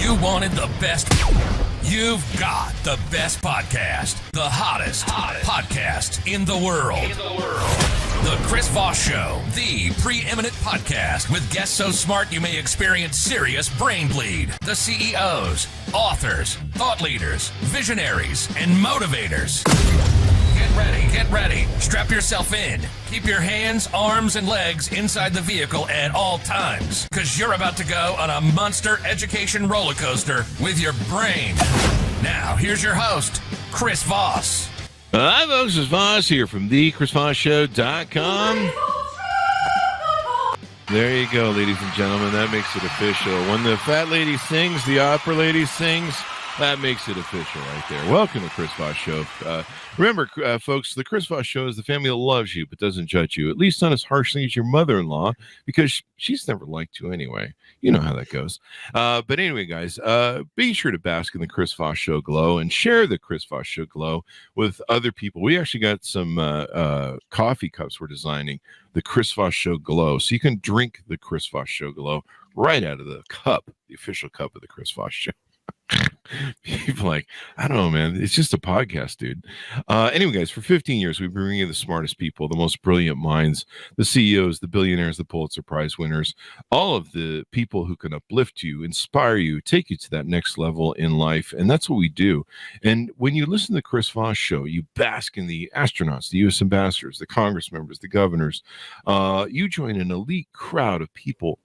You wanted the best. You've got the best podcast. The hottest podcast in the world. The Chris Voss Show, the preeminent podcast with guests so smart you may experience serious brain bleed. The CEOs, authors, thought leaders, visionaries, and motivators. Get ready. Strap yourself in. Keep your hands, arms, and legs inside the vehicle at all times, because you're about to go on a monster education roller coaster with your brain. Now, here's your host, Chris Voss. Hi, folks. It's Voss here from thechrisvossshow.com. There you go, ladies and gentlemen. That makes it official. When the fat lady sings, the opera lady sings. That makes it official right there. Welcome to Chris Voss Show. Remember, folks, the Chris Voss Show is the family that loves you but doesn't judge you, at least not as harshly as your mother-in-law, because she's never liked you anyway. You know how that goes. But anyway, guys, be sure to bask in the Chris Voss Show glow and share the Chris Voss Show glow with other people. We actually got some coffee cups we're designing, the Chris Voss Show glow, so you can drink the Chris Voss Show glow right out of the cup, the official cup of the Chris Voss Show. People like, I don't know, man. It's just a podcast, dude. Anyway, guys, for 15 years, we've been bringing the smartest people, the most brilliant minds, the CEOs, the billionaires, the Pulitzer Prize winners, all of the people who can uplift you, inspire you, take you to that next level in life. And that's what we do. And when you listen to the Chris Voss Show, you bask in the astronauts, the U.S. ambassadors, the Congress members, the governors. You join an elite crowd of people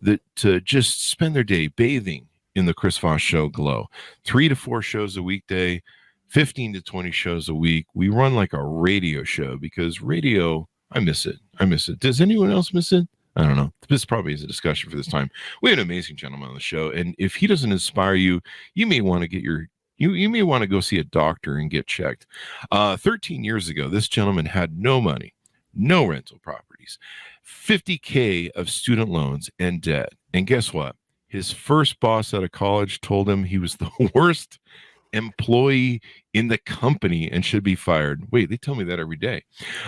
that just spend their day bathing in the Chris Voss Show glow. 3 to 4 shows a weekday, 15 to 20 shows a week. We run like a radio show because radio, I miss it. Does anyone else miss it? I don't know. This probably is a discussion for this time. We had an amazing gentleman on the show, and if he doesn't inspire you, you may want to get you may want to go see a doctor and get checked. 13 years ago, this gentleman had no money, no rental properties, $50K of student loans and debt. And guess what? His first boss out of college told him he was the worst employee in the company and should be fired. Wait, they tell me that every day.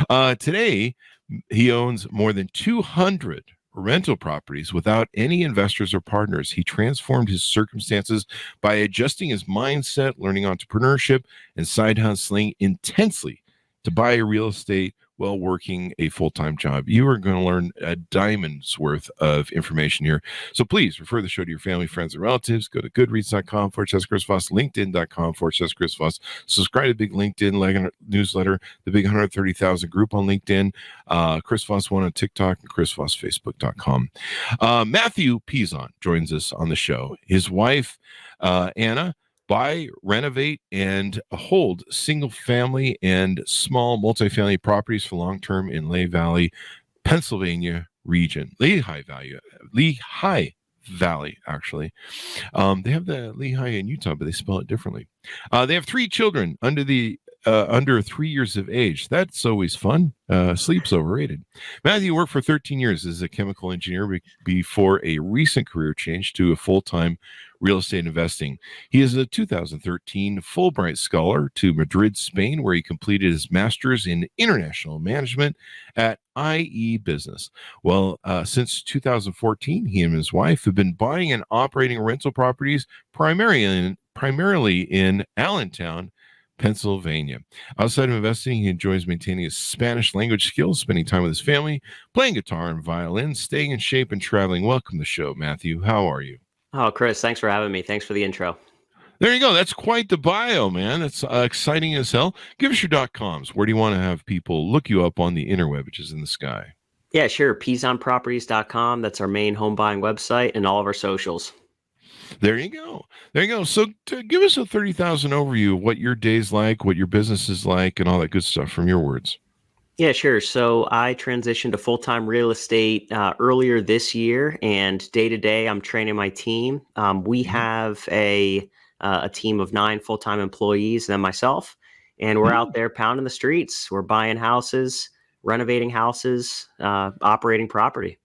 Today, he owns more than 200 rental properties without any investors or partners. He transformed his circumstances by adjusting his mindset, learning entrepreneurship, and side hustling intensely to buy real estate while working a full-time job. You are going to learn a diamond's worth of information here. So please refer the show to your family, friends, and relatives. Go to goodreads.com/Chris Voss, linkedin.com/Chris Voss. Subscribe to the big LinkedIn newsletter, the big 130,000 group on LinkedIn, Chris Voss 1 on TikTok, and ChrisVossFacebook.com. Mathew Pezon joins us on the show. His wife, Anna, buy, renovate, and hold single-family and small multifamily properties for long-term in Lehigh Valley, Pennsylvania region. Lehigh Valley, actually. They have the Lehigh in Utah, but they spell it differently. They have 3 children under 3 years of age. That's always fun. Sleep's overrated. Mathew worked for 13 years as a chemical engineer before a recent career change to a full-time real estate investing. He is a 2013 Fulbright Scholar to Madrid, Spain, where he completed his master's in international management at IE Business. Well, since 2014, he and his wife have been buying and operating rental properties primarily in Allentown, Pennsylvania. Outside of investing, he enjoys maintaining his Spanish language skills, spending time with his family, playing guitar and violin, staying in shape, and traveling. Welcome to the show, Mathew. How are you? Oh, Chris, thanks for having me. Thanks for the intro. There you go. That's quite the bio, man. That's exciting as hell. Give us your .coms. Where do you want to have people look you up on the interweb, which is in the sky? Yeah, sure. Pezonproperties.com. That's our main home buying website, and all of our socials. There you go. So give us a 30,000 overview of what your day's like, what your business is like, and all that good stuff from your words. Yeah, sure. So I transitioned to full-time real estate earlier this year, and day to day, I'm training my team. We have a team of 9 full-time employees and myself, and we're out there pounding the streets. We're buying houses, renovating houses, operating property.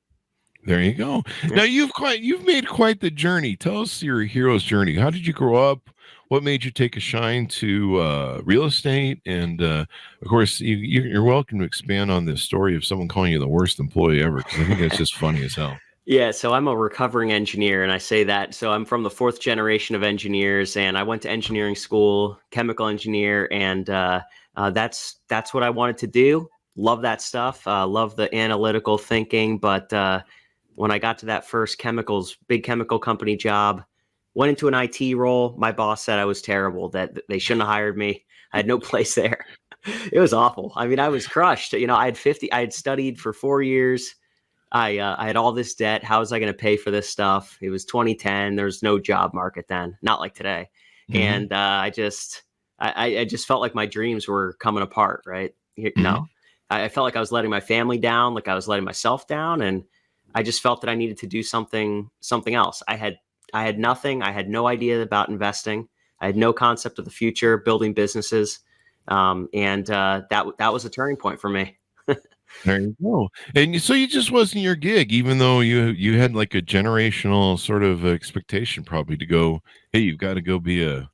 There you go. Yeah. Now you've made quite the journey. Tell us your hero's journey. How did you grow up? What made you take a shine to real estate? And of course, you're welcome to expand on this story of someone calling you the worst employee ever, because I think that's just funny as hell. Yeah, so I'm a recovering engineer, and I say that. So I'm from the fourth generation of engineers, and I went to engineering school, chemical engineer, and that's what I wanted to do. Love that stuff. Love the analytical thinking, but when I got to that first big chemical company job, went into an IT role. My boss said I was terrible, that they shouldn't have hired me. I had no place there. It was awful. I mean, I was crushed. I had studied for 4 years. I had all this debt. How was I going to pay for this stuff? It was 2010. There's no job market then, not like today. Mhm. And I just felt like my dreams were coming apart. Right? I felt like I was letting my family down, like I was letting myself down, and I just felt that I needed to do something else. I had nothing. I had no idea about investing. I had no concept of the future, building businesses, and that was a turning point for me. There you go. And so you just wasn't your gig, even though you had like a generational sort of expectation probably to go, hey, you got to go be an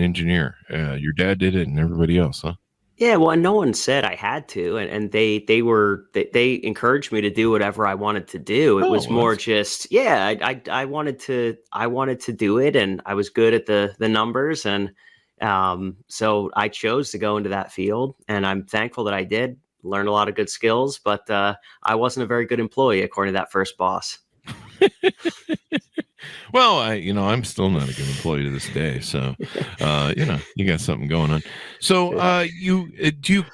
engineer. Your dad did it and everybody else, huh? Yeah, well, and no one said I had to, and they encouraged me to do whatever I wanted to do. It was more just, yeah, I wanted to do it, and I was good at the numbers, and so I chose to go into that field, and I'm thankful that I did. Learned a lot of good skills, but I wasn't a very good employee according to that first boss. Well, I'm still not a good employee to this day. So, you got something going on. So, do you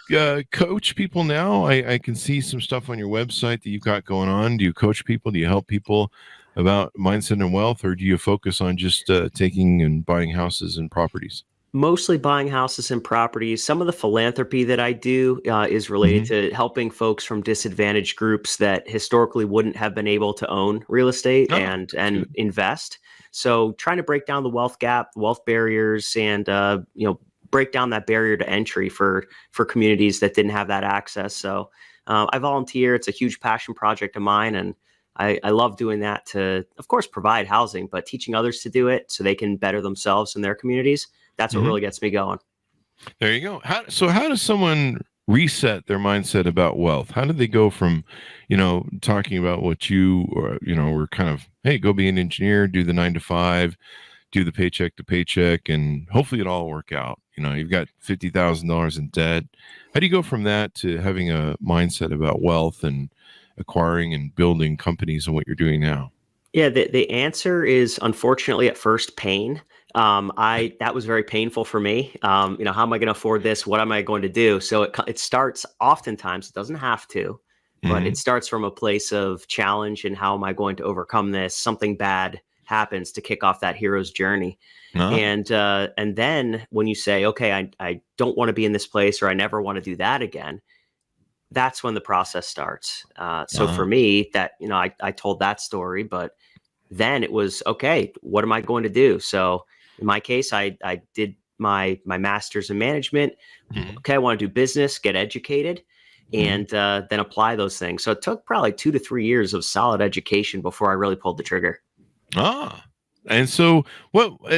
coach people now? I can see some stuff on your website that you've got going on. Do you coach people? Do you help people about mindset and wealth, or do you focus on just taking and buying houses and properties? Mostly buying houses and properties. Some of the philanthropy that I do is related to helping folks from disadvantaged groups that historically wouldn't have been able to own real estate and invest. So trying to break down the wealth gap, wealth barriers, and break down that barrier to entry for communities that didn't have that access. So I volunteer. It's a huge passion project of mine, and I love doing that to, of course, provide housing, but teaching others to do it so they can better themselves in their communities. That's what really gets me going. There you go. How does someone reset their mindset about wealth? How did they go from, talking about what you, were kind of, hey, go be an engineer, do the 9 to 5, do the paycheck to paycheck, and hopefully it all work out. You've got $50,000 in debt. How do you go from that to having a mindset about wealth and acquiring and building companies and what you're doing now? Yeah, the answer is unfortunately at first pain. That was very painful for me. How am I going to afford this? What am I going to do? So it starts, oftentimes, it doesn't have to, but it starts from a place of challenge and how am I going to overcome this? Something bad happens to kick off that hero's journey. And then when you say, okay, I don't want to be in this place, or I never want to do that again, that's when the process starts. So for me, that, I told that story, but then it was, okay, what am I going to do? So in my case, I did my master's in management. Okay, I want to do business, get educated, and then apply those things. So it took probably 2 to 3 years of solid education before I really pulled the trigger. And so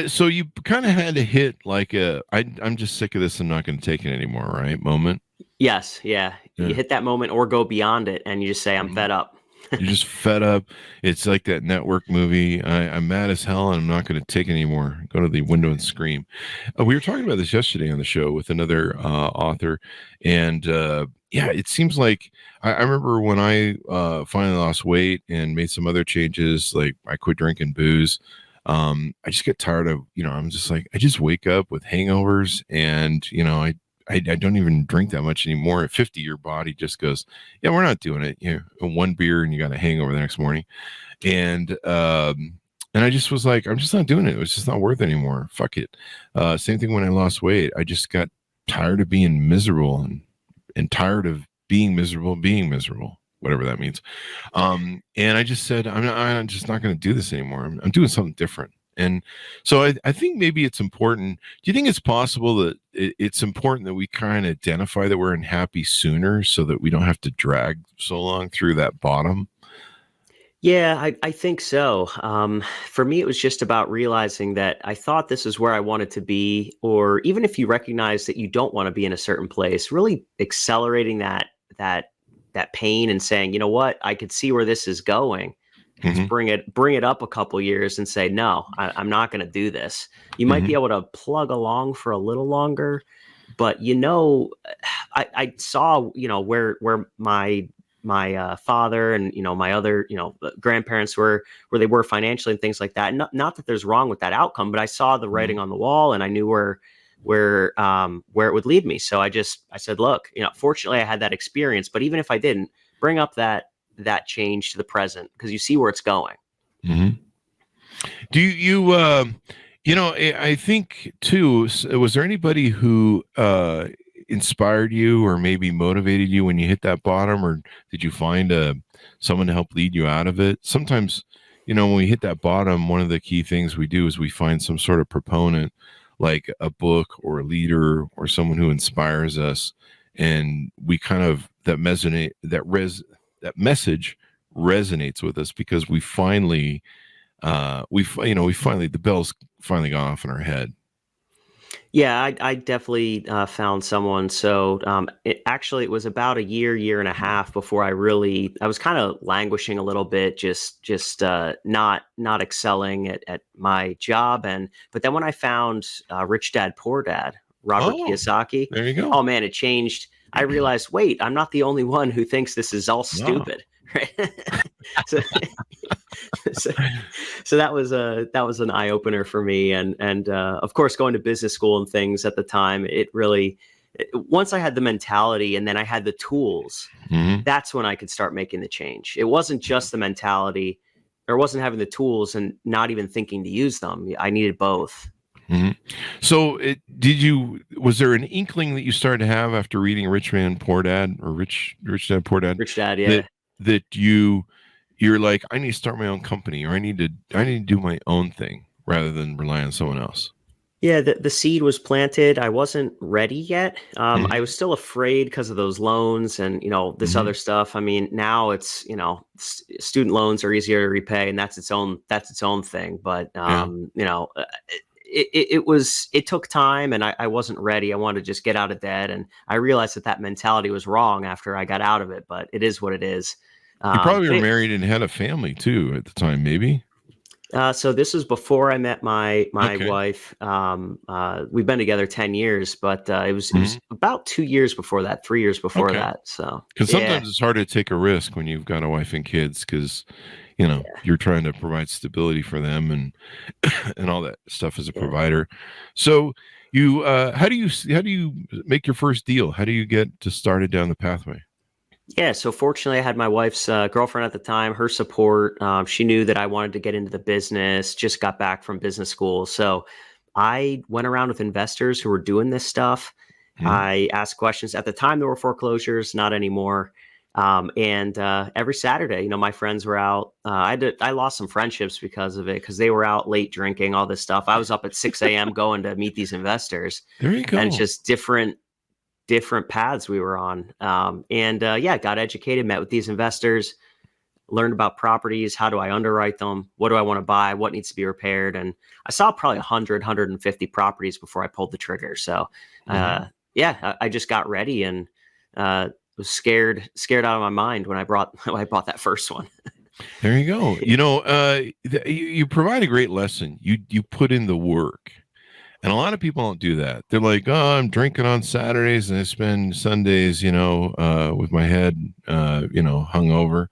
so you kind of had to hit like I'm just sick of this, I'm not going to take it anymore, right? Moment. Yes. Yeah. You hit that moment or go beyond it, and you just say, I'm fed up. You're just fed up. It's like that network movie. I'm mad as hell, and I'm not going to take it anymore. Go to the window and scream. We were talking about this yesterday on the show with another author, and it seems like I remember when I finally lost weight and made some other changes, like I quit drinking booze. I just get tired of, I'm just like, I just wake up with hangovers, and I don't even drink that much anymore. At 50, your body just goes, yeah, we're not doing it. One beer and you got a hangover the next morning. And I just was like, I'm just not doing it. It was just not worth it anymore. Fuck it. Same thing when I lost weight. I just got tired of being miserable and tired of being miserable, whatever that means. And I just said, I'm just not going to do this anymore. I'm doing something different. And so I think maybe it's important. Do you think it's possible that it's important that we kind of identify that we're unhappy sooner so that we don't have to drag so long through that bottom? Yeah, I think so. For me, it was just about realizing that I thought this is where I wanted to be, or even if you recognize that you don't want to be in a certain place, really accelerating that that pain and saying, you know what, I could see where this is going. Mhm. Bring it up a couple years and say, no, I'm not going to do this. You might be able to plug along for a little longer, but I saw, where my father and, my other, grandparents were where they were financially and things like that. Not that there's wrong with that outcome, but I saw the writing on the wall and I knew where it would lead me. So I said, look, fortunately I had that experience, but even if I didn't, bring up that change to the present, because you see where it's going. Mm-hmm. Do you, I think too, was there anybody who inspired you or maybe motivated you when you hit that bottom, or did you find someone to help lead you out of it? Sometimes, when we hit that bottom, one of the key things we do is we find some sort of proponent, like a book or a leader or someone who inspires us, and we kind of that message resonates with us because we finally the bell's finally gone off in our head. Yeah, I definitely found someone. So it was about a year and a half before I was kind of languishing a little bit, just not excelling at my job. But then when I found Rich Dad, Poor Dad, Robert Kiyosaki, there you go. Oh man, it changed. I realized, wait, I'm not the only one who thinks this is all stupid. Right. So that was an eye opener for me. And of course, going to business school and things at the time, once I had the mentality and then I had the tools, that's when I could start making the change. It wasn't just the mentality, or wasn't having the tools and not even thinking to use them. I needed both. Mm-hmm. So was there an inkling that you started to have after reading Rich Man, Poor Dad, or Rich Dad, Poor Dad? Rich Dad, yeah. That you're like, I need to start my own company, or I need to do my own thing rather than rely on someone else. Yeah, the seed was planted. I wasn't ready yet. I was still afraid because of those loans and, this other stuff. I mean, now it's, student loans are easier to repay, and that's its own thing. But, it took time, and I wasn't ready. I wanted to just get out of debt. And I realized that mentality was wrong after I got out of it, but it is what it is. You probably were married and had a family too at the time, maybe. So this was before I met my wife. We've been together 10 years, but it was about 2 years before that, 3 years before that. So because sometimes it's hard to take a risk when you've got a wife and kids, because you're trying to provide stability for them and all that stuff as a provider. So you how do you make your first deal? How do you get started down the pathway? Yeah, so fortunately, I had my wife's girlfriend at the time, her support. She knew that I wanted to get into the business, just got back from business school. So I went around with investors who were doing this stuff. I asked questions. At the time, there were foreclosures, not anymore. And every Saturday, my friends were out. I lost some friendships because of it, because they were out late drinking, all this stuff. I was up at 6 a.m. going to meet these investors. There you go. And just different paths we were on. Got educated, met with these investors, learned about properties. How do I underwrite them? What do I want to buy? What needs to be repaired? And I saw probably 150 properties before I pulled the trigger. So, I just got ready and was scared out of my mind when I bought that first one. There you go. You provide a great lesson. You put in the work. And a lot of people don't do that. They're like, oh, I'm drinking on Saturdays and I spend Sundays, with my head, hungover.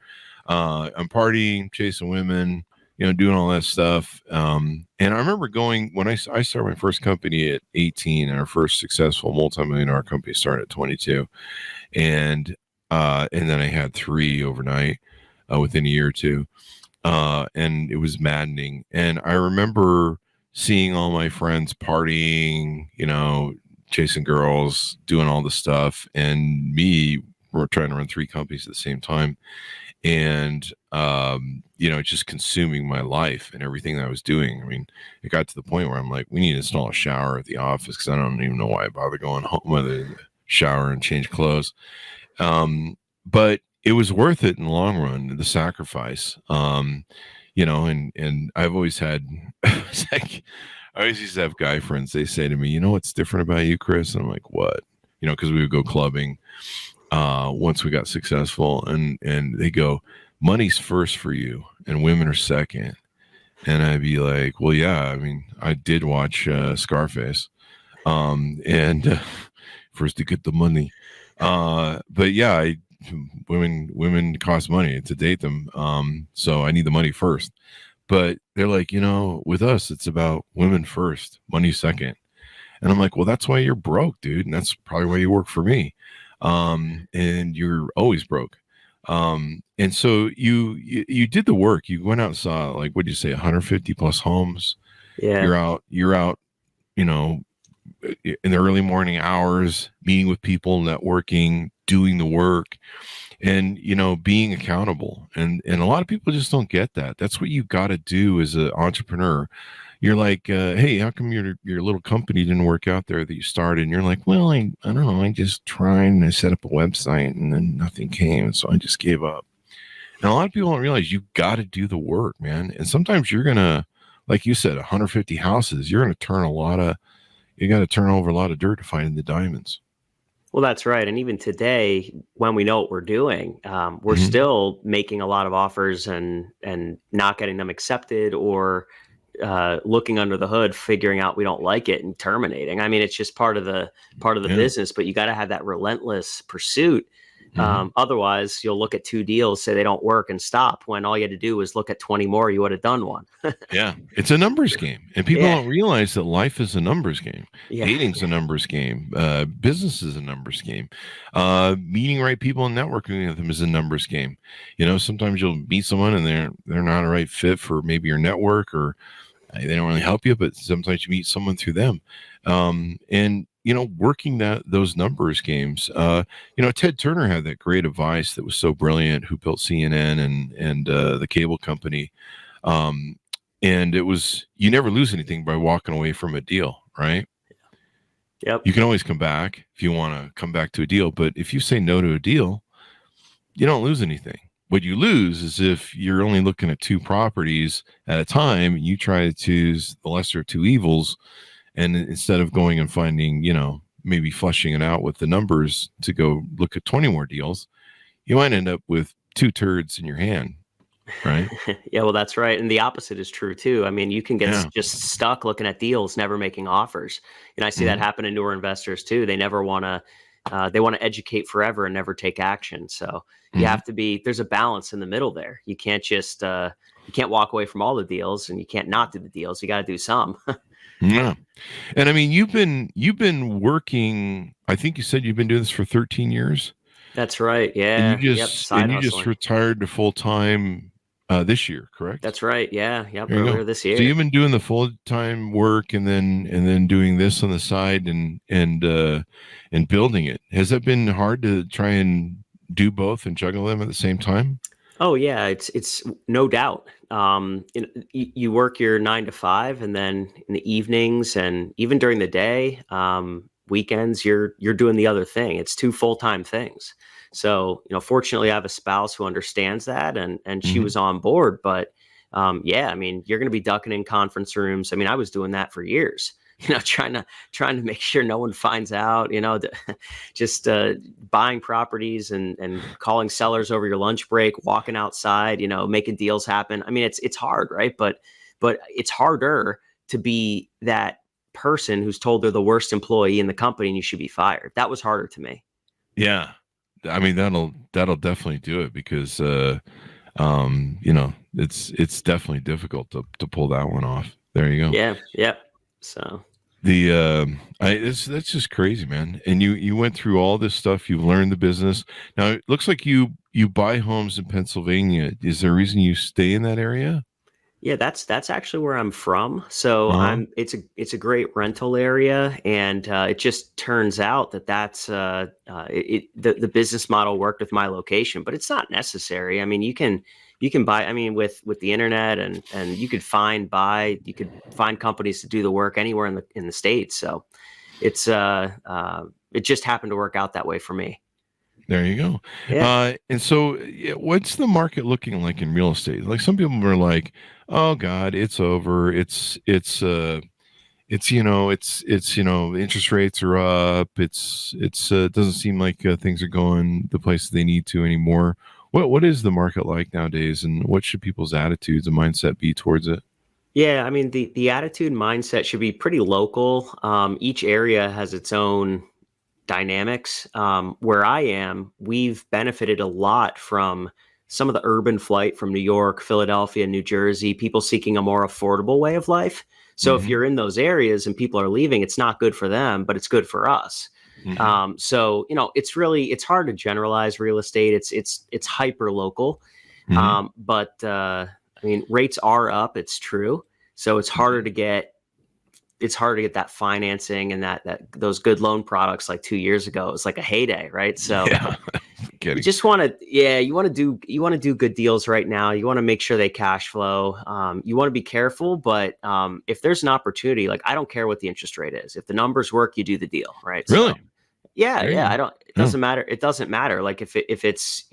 I'm partying, chasing women, doing all that stuff. And I remember going, when I started my first company at 18, and our first successful multi-million-dollar company started at 22. And then I had 3 overnight within a year or two. And it was maddening. And I remember seeing all my friends partying, chasing girls, doing all the stuff, and me, we're trying to run 3 companies at the same time, and just consuming my life and everything that I was doing. I mean, it got to the point where I'm like, we need to install a shower at the office, because I don't even know why I bother going home with a shower and change clothes. But it was worth it in the long run, the sacrifice. And I've always had, I always used to have guy friends. They say to me, what's different about you, Chris? And I'm like, what? Because we would go clubbing. once we got successful, and they go, money's first for you and women are second. And I'd be like, well, yeah, I mean, I did watch Scarface, and first to get the money. But yeah, women cost money to date them. So I need the money first. But they're like, with us, it's about women first, money second. And I'm like, well, that's why you're broke, dude. And that's probably why you work for me. And you're always broke. And so you did the work. You went out and saw, like, what'd you say, 150 plus homes. Yeah. You're out, in the early morning hours, meeting with people, networking, doing the work, and, being accountable. And a lot of people just don't get that. That's what you got to do as an entrepreneur. You're like, hey, how come your little company didn't work out there that you started? And you're like, well, I don't know. I just tried and I set up a website and then nothing came. And so I just gave up. And a lot of people don't realize you got to do the work, man. And sometimes you're going to, like you said, 150 houses, you're going to turn you got to turn over a lot of dirt to find the diamonds. Well, that's right. And even today, when we know what we're doing, we're still making a lot of offers and not getting them accepted, or looking under the hood, figuring out we don't like it and terminating. I mean, it's just part of the business, but you got to have that relentless pursuit. Otherwise you'll look at 2 deals, say they don't work, and stop, when all you had to do was look at 20 more. You would have done one. Yeah. It's a numbers game, and people don't realize that life is a numbers game. Dating's a numbers game. Business is a numbers game. Meeting right people and networking with them is a numbers game. Sometimes you'll meet someone and they're not a right fit for maybe your network, or they don't really help you, but sometimes you meet someone through them. And working those numbers games. Ted Turner had that great advice that was so brilliant, who built CNN and the cable company. And it was, you never lose anything by walking away from a deal, right? Yep. You can always come back if you want to come back to a deal, but if you say no to a deal, you don't lose anything. What you lose is if you're only looking at 2 properties at a time, you try to choose the lesser of 2 evils. And instead of going and finding, maybe flushing it out with the numbers to go look at 20 more deals, you might end up with 2 turds in your hand, right? Yeah, well, that's right. And the opposite is true too. I mean, you can get just stuck looking at deals, never making offers. And I see that happen to newer investors too. They never want to, they want to educate forever and never take action. So you have to there's a balance in the middle there. You can't just, you can't walk away from all the deals, and you can't not do the deals. You got to do some. Yeah. And I mean, you've been working, I think you said you've been doing this for 13 years. That's right. Yeah. And you just retired to full time this year, correct? That's right. Yeah. Yep. Earlier this year. So you've been doing the full time work and then doing this on the side and building it. Has that been hard to try and do both and juggle them at the same time? Oh yeah, it's no doubt. You work your 9 to 5, and then in the evenings and even during the day, weekends, you're doing the other thing. It's 2 full-time things. So, fortunately, I have a spouse who understands that, and she was on board. But yeah, I mean, you're going to be ducking in conference rooms. I mean, I was doing that for years. Trying to make sure no one finds out, just buying properties and calling sellers over your lunch break, walking outside, making deals happen. I mean, it's hard, right? But it's harder to be that person who's told they're the worst employee in the company and you should be fired. That was harder to me. Yeah. I mean, that'll definitely do it, because, it's definitely difficult to pull that one off. There you go. Yeah. Yep. So that's just crazy, man. And you went through all this stuff. You've learned the business. Now it looks like you buy homes in Pennsylvania. Is there a reason you stay in that area? Yeah, that's actually where I'm from. So it's a great rental area, and it just turns out that's the business model worked with my location, but it's not necessary. I mean, you can buy, I mean, with the internet and you could find companies to do the work anywhere in the States. So it's it just happened to work out that way for me. There you go. Yeah. And so what's the market looking like in real estate? Like, some people are like, oh God, it's over. It's it's interest rates are up. It doesn't seem like things are going the place they need to anymore. What is the market like nowadays, and what should people's attitudes and mindset be towards it? Yeah, I mean, the attitude and mindset should be pretty local. Each area has its own dynamics. Where I am, we've benefited a lot from some of the urban flight from New York, Philadelphia, New Jersey, people seeking a more affordable way of life. So if you're in those areas and people are leaving, it's not good for them, but it's good for us. So, it's hard to generalize real estate. It's hyper local. But I mean, rates are up. It's true. So it's harder to get that financing and that those good loan products. Like 2 years ago, it was like a heyday, right? So you just want to, you want to do good deals right now. You want to make sure they cash flow. You want to be careful, but if there's an opportunity, like, I don't care what the interest rate is. If the numbers work, you do the deal, right? Really? So, yeah. It doesn't matter. It doesn't matter. Like if it's,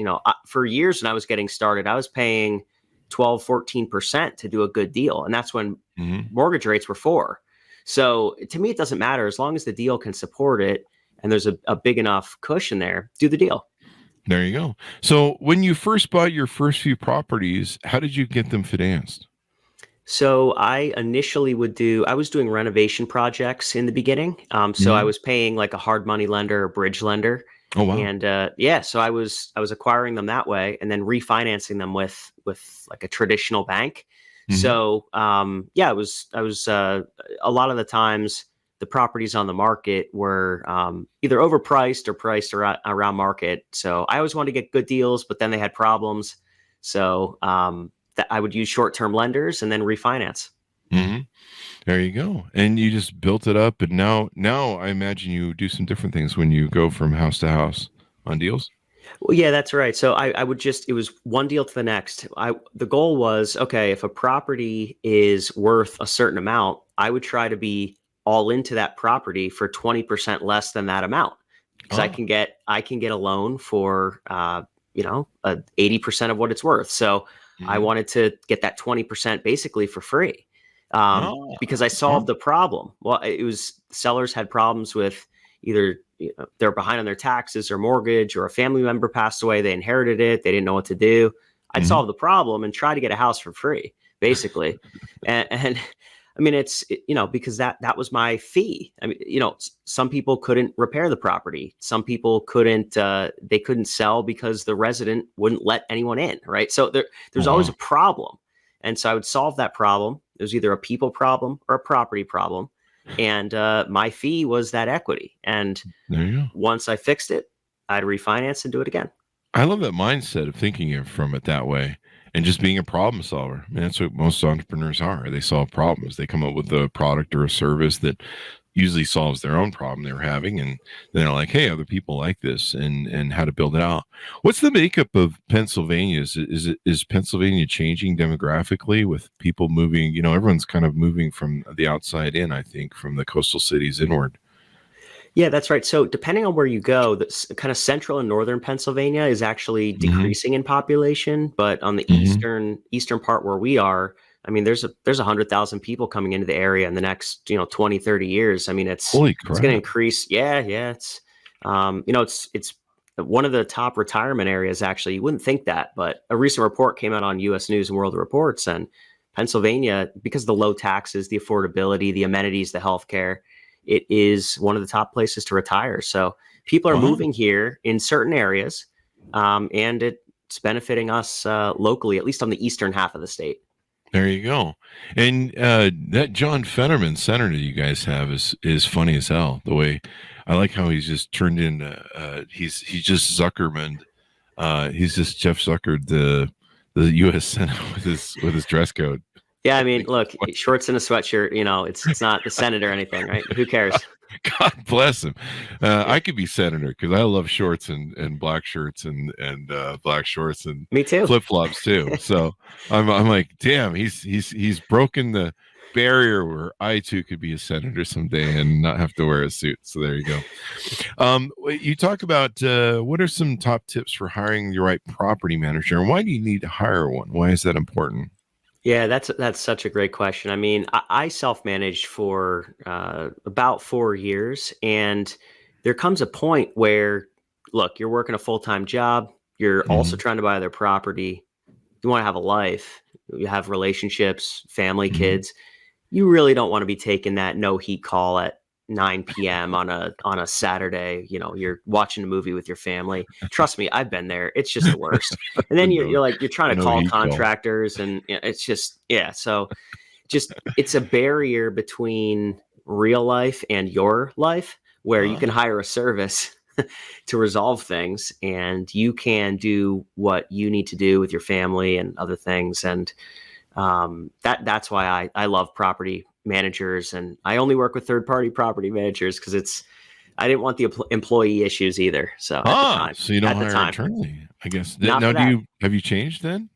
for years when I was getting started, I was paying 12, 14% to do a good deal. And that's when mortgage rates were 4%. So to me, it doesn't matter as long as the deal can support it and there's a big enough cushion there, do the deal. There you go. So when you first bought your first few properties, how did you get them financed? So I initially I was doing renovation projects in the beginning. So I was paying like a hard money lender or bridge lender. Oh, wow. And so I was acquiring them that way and then refinancing them with like a traditional bank. So I was a lot of the times the properties on the market were either overpriced or priced around market. So I always wanted to get good deals, but then they had problems. So that I would use short-term lenders and then refinance. There you go. And you just built it up. And now I imagine you do some different things when you go from house to house on deals. Well, yeah, that's right. So I would it was one deal to the next. The goal was, okay, if a property is worth a certain amount, I would try to be all into that property for 20% less than that amount. Because I can get a loan for 80% of what it's worth. So I wanted to get that 20% basically for free. Because I solved the problem. Well, it was sellers had problems with either they're behind on their taxes or mortgage, or a family member passed away, they inherited it, they didn't know what to do. I'd solve the problem and try to get a house for free, basically. and I mean, it's because that was my fee. I mean, some people couldn't repair the property. Some people couldn't sell because the resident wouldn't let anyone in, right? So there's always a problem. And so I would solve that problem. It was either a people problem or a property problem. And my fee was that equity. And there you go. Once I fixed it, I'd refinance and do it again. I love that mindset of thinking from it that way and just being a problem solver. I mean, that's what most entrepreneurs are. They solve problems. They come up with a product or a service that usually solves their own problem they're having, and then they're like, hey, other people like this, and how to build it out. What's the makeup of Pennsylvania? Is Pennsylvania changing demographically with people moving? Everyone's kind of moving from the outside in, I think, from the coastal cities inward. Yeah, that's right. So depending on where you go, the kind of central and northern Pennsylvania is actually decreasing in population, but on the eastern part where we are, I mean, there's 100,000 people coming into the area in the next, 20, 30 years. I mean, it's going to increase. Yeah. It's, it's one of the top retirement areas, actually. You wouldn't think that, but a recent report came out on U.S. News and World Reports, and Pennsylvania, because of the low taxes, the affordability, the amenities, the healthcare, it is one of the top places to retire. So people are moving here in certain areas, and it's benefiting us locally, at least on the eastern half of the state. There you go. And that John Fetterman senator you guys have is funny as hell. The way I like how he's just turned into he's just Zuckerman. He's just Jeff Zucker, the U.S. Senate with his dress code. Yeah, I mean, look, shorts and a sweatshirt. It's not the Senate or anything, right? Who cares? God bless him. I could be senator because I love shorts and black shirts and black shorts and me too, flip flops too. So I'm like, damn, he's broken the barrier where I too could be a senator someday and not have to wear a suit. So there you go. You talk about what are some top tips for hiring the right property manager, and why do you need to hire one? Why is that important? Yeah, that's such a great question. I mean, I self-managed for about 4 years, and there comes a point where, look, you're working a full-time job, you're also Hmm. trying to buy their property, you want to have a life, you have relationships, family, Hmm. kids. You really don't want to be taking that no heat call at 9 p.m. on a Saturday. You're watching a movie with your family. Trust me, I've been there. It's just the worst. And The then no, you're trying the to no call heat call. contractors, and it's just, yeah. So just, it's a barrier between real life and your life, where you can Ah, hire a service to resolve things, and you can do what you need to do with your family and other things. And that's why I love property managers, and I only work with third party property managers because I didn't want the employee issues either. So so you don't at the hire time, internally, I guess. not Now, for that. have you changed then?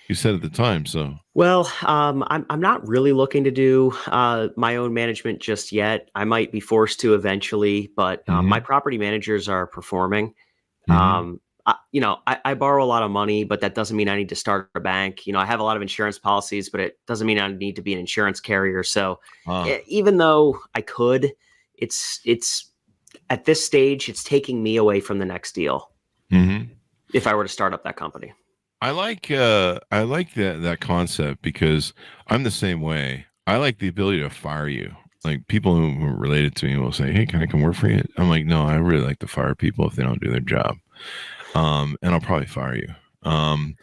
You said at the time, so. Well, I'm not really looking to do my own management just yet. I might be forced to eventually, but my Hmm. property managers are performing. Hmm. I borrow a lot of money, but that doesn't mean I need to start a bank. I have a lot of insurance policies, but it doesn't mean I need to be an insurance carrier. So Ah. even though I could, it's at this stage, it's taking me away from the next deal Hmm. if I were to start up that company. I like that concept because I'm the same way. I like the ability to fire you. Like people who are related to me will say, "Hey, can I come work for you?" I'm like, "No, I really like to fire people if they don't do their job." And I'll probably fire you. Um,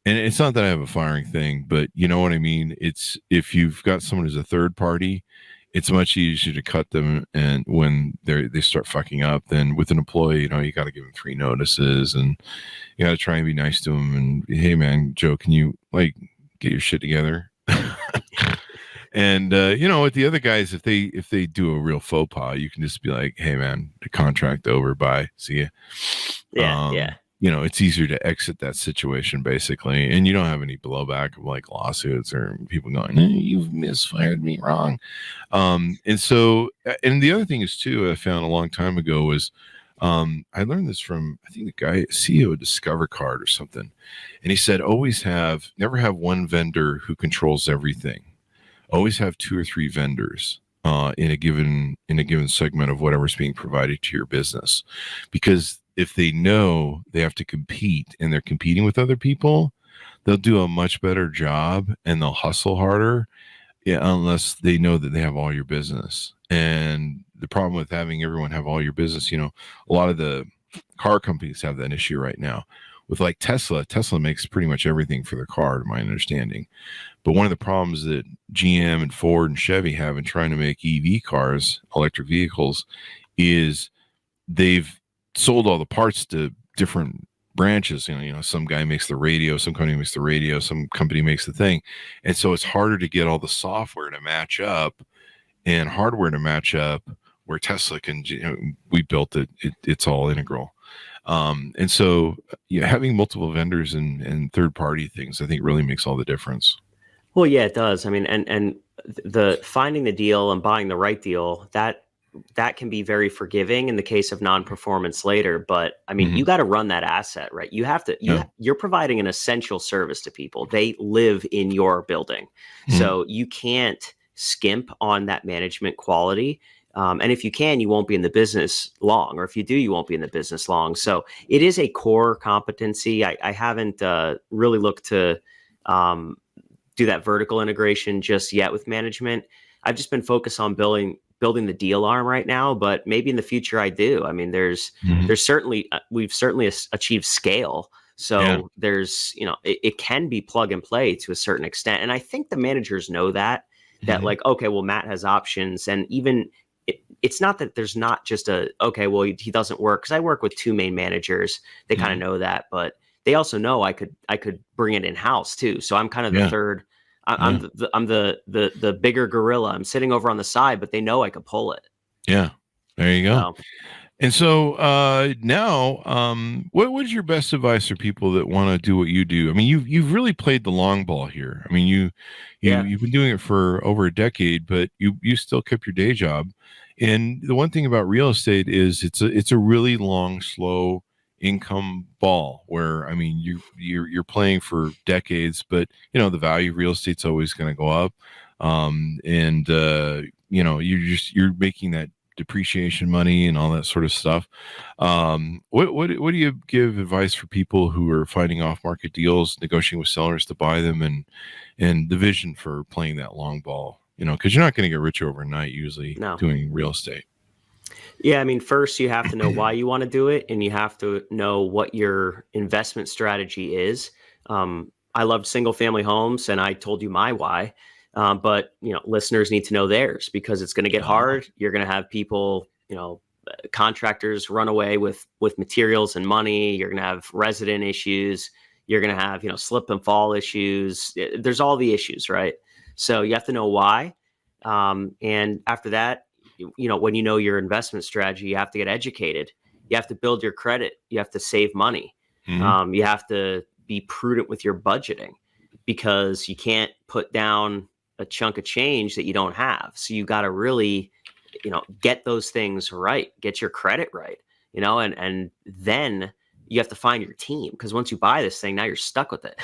and it's not that I have a firing thing, but you know what I mean? It's if you've got someone who's a third party, it's much easier to cut them and when they start fucking up than with an employee, you got to give them 3 notices and you got to try and be nice to them and hey man, Joe, can you like get your shit together? And with the other guys, if they do a real faux pas, you can just be like, "Hey, man, the contract over. Bye. See ya." Yeah, yeah. It's easier to exit that situation basically, and you don't have any blowback of like lawsuits or people going, "You've misfired me wrong." And so, and the other thing is too, I found a long time ago was, I learned this from I think the guy CEO of Discover Card or something, and he said, never have one vendor who controls everything. Always have 2 or 3 vendors in a given segment of whatever's being provided to your business, because if they know they have to compete and they're competing with other people, they'll do a much better job and they'll hustle harder, yeah, unless they know that they have all your business. And the problem with having everyone have all your business, a lot of the car companies have that issue right now. With like Tesla makes pretty much everything for their car, to my understanding. But one of the problems that GM and Ford and Chevy have in trying to make EV cars, electric vehicles, is they've sold all the parts to different branches. Some guy makes the radio, some company makes the radio, some company makes the thing. And so it's harder to get all the software to match up and hardware to match up where Tesla can, we built it, it's all integral. And so having multiple vendors and third party things, I think really makes all the difference. Well, yeah, it does. I mean, and the finding the deal and buying the right deal, that can be very forgiving in the case of non-performance later. But I mean, you got to run that asset, right? You have to, you're providing an essential service to people. They live in your building. So you can't skimp on that management quality. And if you can, you won't be in the business long, or if you do, you won't be in the business long. So it is a core competency. I haven't really looked to do that vertical integration just yet with management. I've just been focused on building the deal arm right now, but maybe in the future I do. I mean, there's certainly, we've certainly achieved scale. So there's, it can be plug and play to a certain extent. And I think the managers know that like, okay, well, Matt has options. And even it's not that there's not just okay, well, he doesn't work. Cause I work with 2 main managers. They kind of know that, but they also know I could bring it in house too. So I'm kind of the third. I'm the bigger gorilla. I'm sitting over on the side, but they know I could pull it. Yeah, there you go. And so now, what was your best advice for people that want to do what you do? I mean, you've really played the long ball here. I mean, you've been doing it for over a decade, but you still kept your day job. And the one thing about real estate is it's a really long, slow income ball where, I mean, you're playing for decades, but you know, the value of real estate's always going to go up. And you know, you're making that depreciation money and all that sort of stuff. What do you give advice for people who are finding off market deals, negotiating with sellers to buy them, and the vision for playing that long ball? You know, because you're not going to get rich overnight usually doing real estate. Yeah, I mean, first you have to know why you want to do it, and you have to know what your investment strategy is. I loved single family homes, and I told you my why. But you know, listeners need to know theirs, because it's going to get hard. You're going to have people, you know, contractors run away with materials and money. You're going to have resident issues. You're going to have, you know, slip and fall issues. There's all the issues, right? So you have to know why. And after that, you know, when you know your investment strategy, you have to get educated. You have to build your credit. You have to save money. You have to be prudent with your budgeting, because you can't put down a chunk of change that you don't have. So you got to really, you know, get those things right, get your credit right, you know, and then you have to find your team, because once you buy this thing, now you're stuck with it.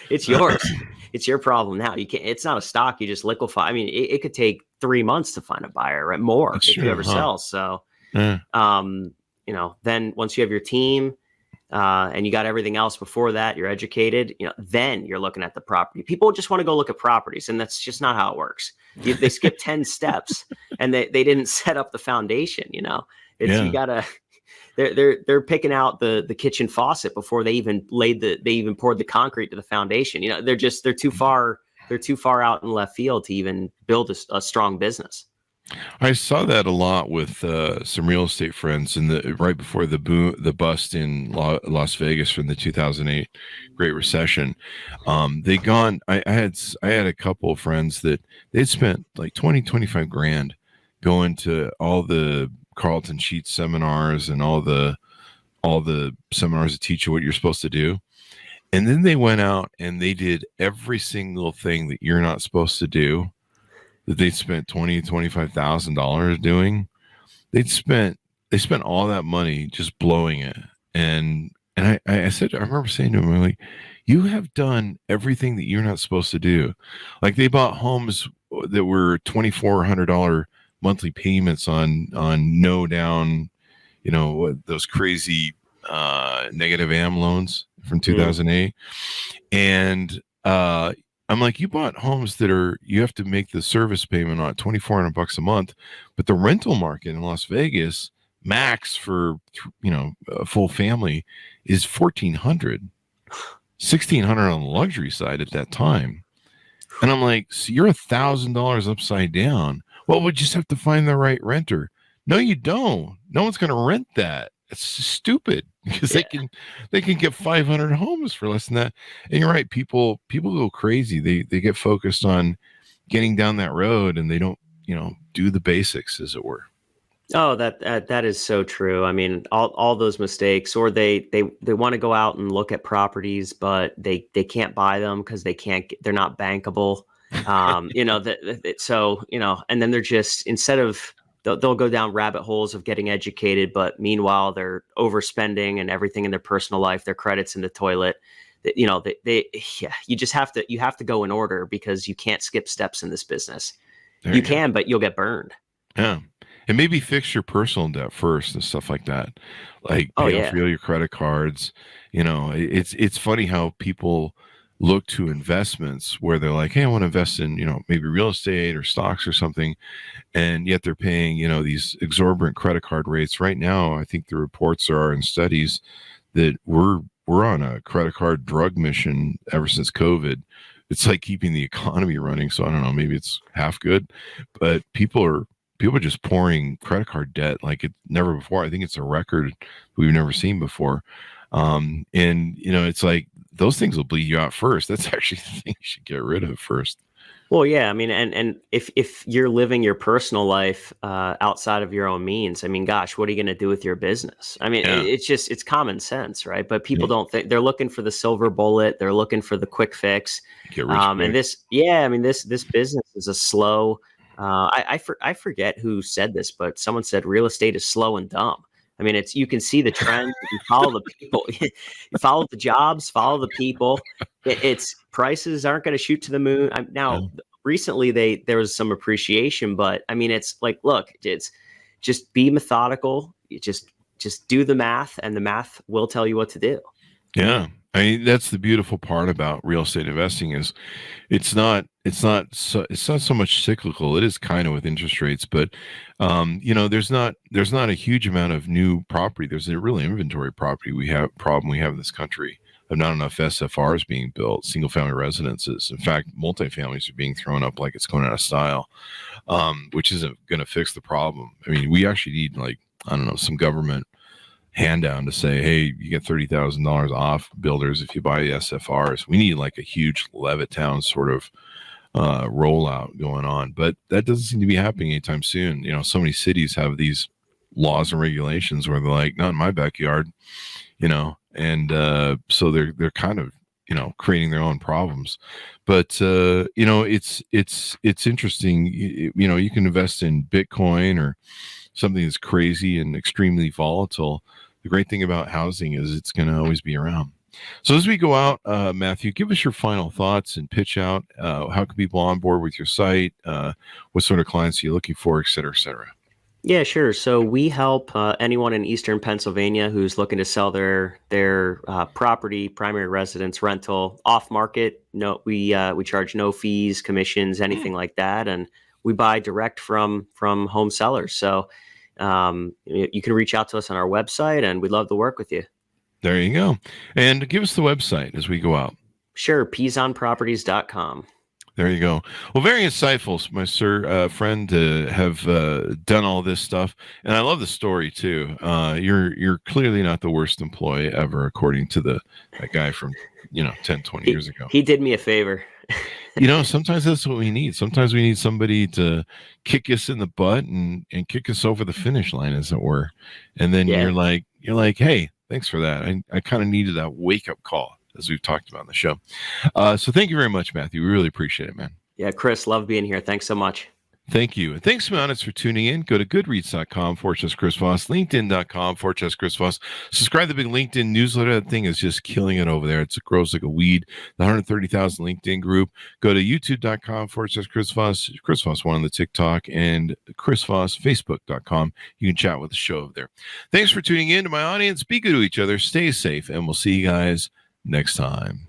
It's yours. It's your problem now. You can't. It's not a stock you just liquefy. I mean, it could take 3 months to find a buyer, right? More if you ever sell. So, you know, then once you have your team, and you got everything else before that, you're educated, you know, then you're looking at the property. People just want to go look at properties, and that's just not how it works. They skip 10 steps, and they didn't set up the foundation. You know, you gotta. They're picking out the kitchen faucet before they even poured the concrete to the foundation. You know, they're too far out in left field to even build a strong business. I saw that a lot with some real estate friends right before the bust in Las Vegas from the 2008 Great Recession. I had a couple of friends that they'd spent like 25 grand going to all the Carlton Sheets seminars and all the seminars that teach you what you're supposed to do. And then they went out and they did every single thing that you're not supposed to do, that they spent $25,000 doing. They spent all that money just blowing it. And I remember saying to them, like, you have done everything that you're not supposed to do. Like, they bought homes that were $2,400 monthly payments on no down, you know, those crazy negative AM loans from 2008. And I'm like, you bought homes that you have to make the service payment on $2,400 a month, but the rental market in Las Vegas max for, you know, a full family is $1,400, $1,600 on the luxury side at that time. And I'm like, so you're $1,000 upside down. Well, we just have to find the right renter. No, you don't. No one's going to rent that. It's stupid, because they can get 500 homes for less than that. And you're right. People go crazy. They get focused on getting down that road, and they don't, you know, do the basics, as it were. Oh, that is so true. I mean, all those mistakes, or they want to go out and look at properties, but they can't buy them because they're not bankable. You know, so, you know, and then they're just, instead of, they'll go down rabbit holes of getting educated, but meanwhile they're overspending and everything in their personal life, their credit's in the toilet. You know, you have to go in order, because you can't skip steps in this business. You can, but you'll get burned. Yeah. And maybe fix your personal debt first and stuff like that. Like, pay off your credit cards. You know, it's funny how people look to investments where they're like, hey, I want to invest in, you know, maybe real estate or stocks or something. And yet they're paying, you know, these exorbitant credit card rates. Right now, I think the reports are in studies that we're on a credit card drug mission ever since COVID. It's like keeping the economy running. So I don't know, maybe it's half good, but people are just pouring credit card debt like it's never before. I think it's a record we've never seen before. And, you know, it's like, those things will bleed you out first. That's actually the thing you should get rid of first. Well, yeah, I mean, and if you're living your personal life outside of your own means, I mean, gosh, what are you going to do with your business? I mean, it's common sense, right? But people don't think, they're looking for the silver bullet. They're looking for the quick fix. And this business is a slow. I forget who said this, but someone said real estate is slow and dumb. I mean, you can see the trend. You follow the people, you follow the jobs, follow the people. It's prices aren't going to shoot to the moon. Now, recently there was some appreciation, but I mean, it's like, look, it's just be methodical. You just do the math, and the math will tell you what to do. Yeah. I mean, that's the beautiful part about real estate investing is it's not so much cyclical. It is kind of with interest rates, but there's not a huge amount of new property. There's a real inventory property problem we have in this country of not enough SFRs being built, single family residences. In fact, multifamilies are being thrown up like it's going out of style, which isn't going to fix the problem. I mean, we actually need, like, I don't know, some government hand down to say, hey, you get $30,000 off builders if you buy SFRs. We need like a huge Levittown sort of rollout going on, but that doesn't seem to be happening anytime soon. So many cities have these laws and regulations where they're like, not in my backyard, and so they're kind of creating their own problems. But it's interesting. You can invest in Bitcoin or something that's crazy and extremely volatile. The great thing about housing is it's going to always be around. So as we go out, Mathew, give us your final thoughts and pitch out. How can people on board with your site? What sort of clients are you looking for, et cetera, et cetera? Yeah, sure. So we help anyone in Eastern Pennsylvania who's looking to sell their property, primary residence, rental, off market. No, we charge no fees, commissions, anything like that, and we buy direct from home sellers. So you can reach out to us on our website, and we'd love to work with you. There you go. And give us the website as we go out. Sure, pezonproperties.com. There you go. Well, very insightful, my friend, to have done all this stuff. And I love the story, too. You're clearly not the worst employee ever, according to that guy from 10, 20 years ago. He did me a favor. Sometimes that's what we need. Sometimes we need somebody to kick us in the butt and kick us over the finish line, as it were. And then you're like, hey, thanks for that. I kind of needed that wake-up call, as we've talked about on the show. So thank you very much, Mathew. We really appreciate it, man. Yeah, Chris, love being here. Thanks so much. Thank you. And thanks to my audience for tuning in. Go to goodreads.com/Chris Voss, linkedin.com/Chris Voss. Subscribe to the big LinkedIn newsletter. That thing is just killing it over there. It grows like a weed. The 130,000 LinkedIn group. Go to youtube.com/Chris Voss, Chris Voss 1 on the TikTok, and Chris Voss, Facebook.com. You can chat with the show over there. Thanks for tuning in to my audience. Be good to each other. Stay safe, and we'll see you guys next time.